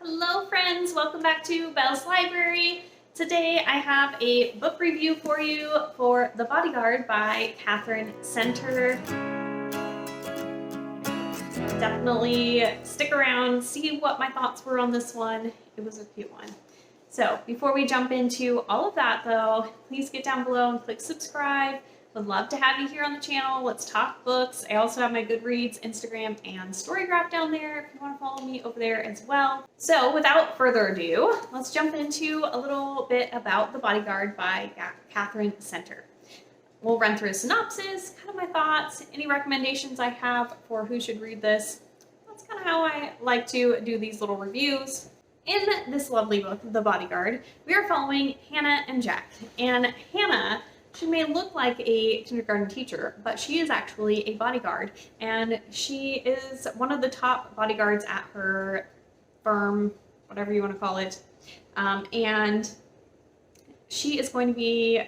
Hello friends, welcome back to Belle's Library. Today I have a book review for you for The Bodyguard by Katherine Center. Definitely stick around, see what my thoughts were on this one. It was a cute one. So before we jump into all of that though, please get down below and click subscribe. Would love to have you here on the channel. Let's talk books. I also have my Goodreads, Instagram, and Storygraph down there if you want to follow me over there as well. So without further ado, let's jump into a little bit about The Bodyguard by Katherine Center. We'll run through a synopsis, kind of my thoughts, any recommendations I have for who should read this. That's kind of how I like to do these little reviews. In this lovely book, The Bodyguard, we are following Hannah and Jack. And Hannah, she may look like a kindergarten teacher, but she is actually a bodyguard, and she is one of the top bodyguards at her firm, whatever you want to call it, and she is going to be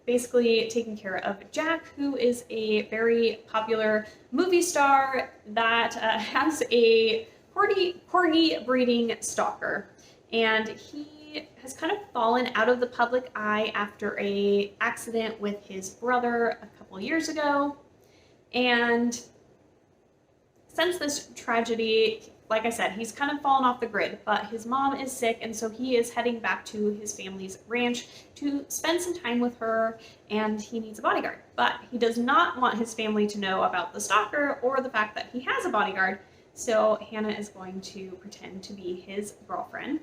basically taking care of Jack, who is a very popular movie star that has a corgi breeding stalker, and he has kind of fallen out of the public eye after an accident with his brother a couple years ago. And since this tragedy, like I said, he's kind of fallen off the grid, but his mom is sick, and so he is heading back to his family's ranch to spend some time with her, and he needs a bodyguard. But he does not want his family to know about the stalker or the fact that he has a bodyguard, so Hannah is going to pretend to be his girlfriend.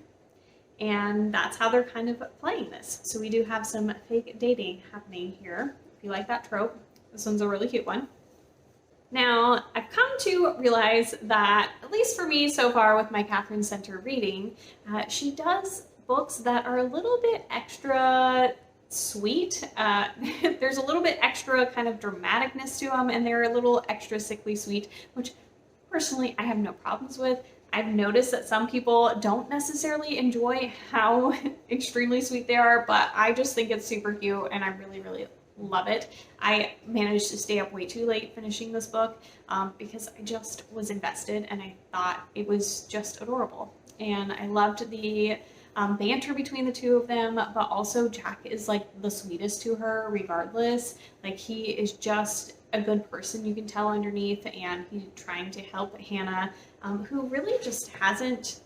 And that's how they're kind of playing this. So we do have some fake dating happening here. If you like that trope, this one's a really cute one. Now, I've come to realize that, at least for me so far with my Katherine Center reading, she does books that are a little bit extra sweet. There's a little bit extra kind of dramaticness to them, and they're a little extra sickly sweet, which personally I have no problems with. I've noticed that some people don't necessarily enjoy how extremely sweet they are, but I just think it's super cute and I really, really love it. I managed to stay up way too late finishing this book because I just was invested and I thought it was just adorable. And I loved the banter between the two of them, but also Jack is like the sweetest to her regardless. Like, he is just a good person, you can tell underneath, and he's trying to help Hannah, who really just hasn't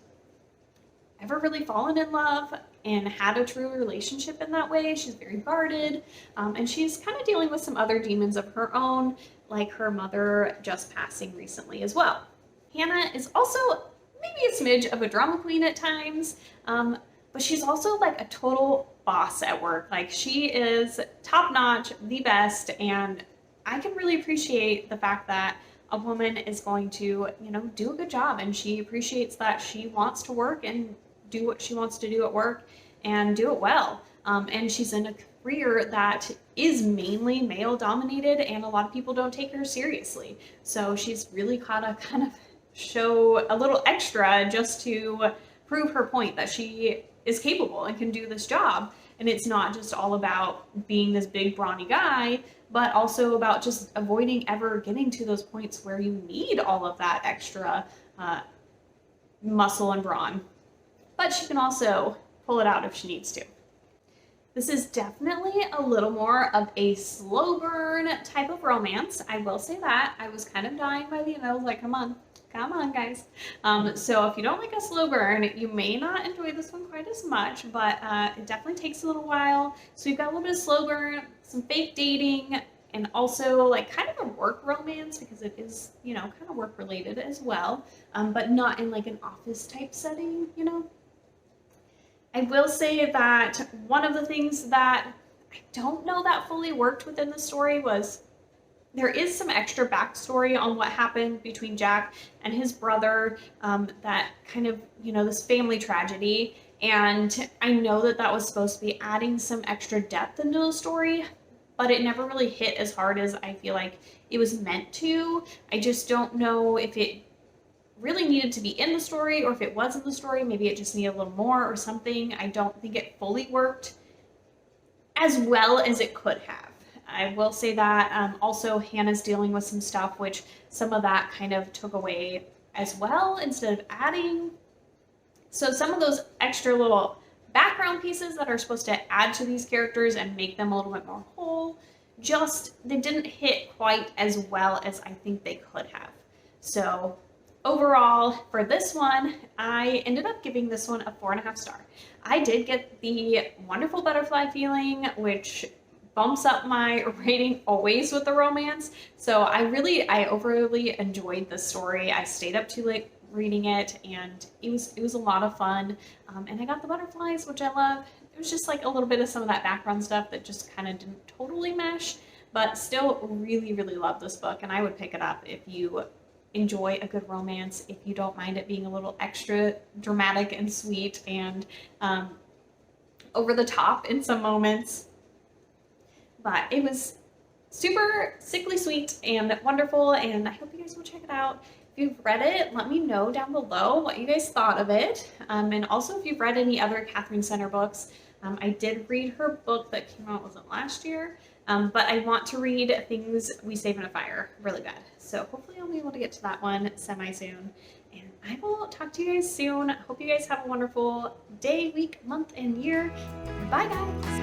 ever really fallen in love and had a true relationship in that way. She's very guarded, and she's kind of dealing with some other demons of her own, like her mother just passing recently as well. Hannah is also maybe a smidge of a drama queen at times, but she's also like a total boss at work. Like, she is top-notch, the best, and I can really appreciate the fact that a woman is going to, you know, do a good job, and she appreciates that she wants to work and do what she wants to do at work and do it well. And she's in a career that is mainly male dominated, and a lot of people don't take her seriously. So she's really gotta kind of show a little extra just to prove her point that she is capable and can do this job. And it's not just all about being this big brawny guy, but also about just avoiding ever getting to those points where you need all of that extra muscle and brawn. But she can also pull it out if she needs to. This is definitely a little more of a slow burn type of romance. I will say that. I was kind of dying by the end. I was like, come on guys. So if you don't like a slow burn, you may not enjoy this one quite as much, but it definitely takes a little while. So you've got a little bit of slow burn, some fake dating, and also like kind of a work romance, because it is, you know, kind of work related as well, but not in like an office type setting, you know. I will say that one of the things that I don't know that fully worked within the story was there is some extra backstory on what happened between Jack and his brother, that kind of, you know, this family tragedy. And I know that that was supposed to be adding some extra depth into the story, but it never really hit as hard as I feel like it was meant to. I just don't know if it really needed to be in the story or if it was in the story. Maybe it just needed a little more or something. I don't think it fully worked as well as it could have. I will say that. Also, Hannah's dealing with some stuff, which some of that kind of took away as well instead of adding. So some of those extra little background pieces that are supposed to add to these characters and make them a little bit more whole, they didn't hit quite as well as I think they could have. So overall, for this one, I ended up giving this one a 4.5 stars. I did get the wonderful butterfly feeling, which bumps up my rating always with the romance. So I overly enjoyed the story. I stayed up too late reading it, and it was a lot of fun. And I got the butterflies, which I love. It was just like a little bit of some of that background stuff that just kind of didn't totally mesh, but still really, really love this book, and I would pick it up if you enjoy a good romance, if you don't mind it being a little extra dramatic and sweet and over the top in some moments. But it was super sickly sweet and wonderful, and I hope you guys will check it out. If you've read it, let me know down below what you guys thought of it. And also if you've read any other Katherine Center books. I did read her book that came out, was it last year? But I want to read Things We Save in a Fire really bad. So hopefully I'll be able to get to that one semi-soon. And I will talk to you guys soon. Hope you guys have a wonderful day, week, month, and year. Bye guys!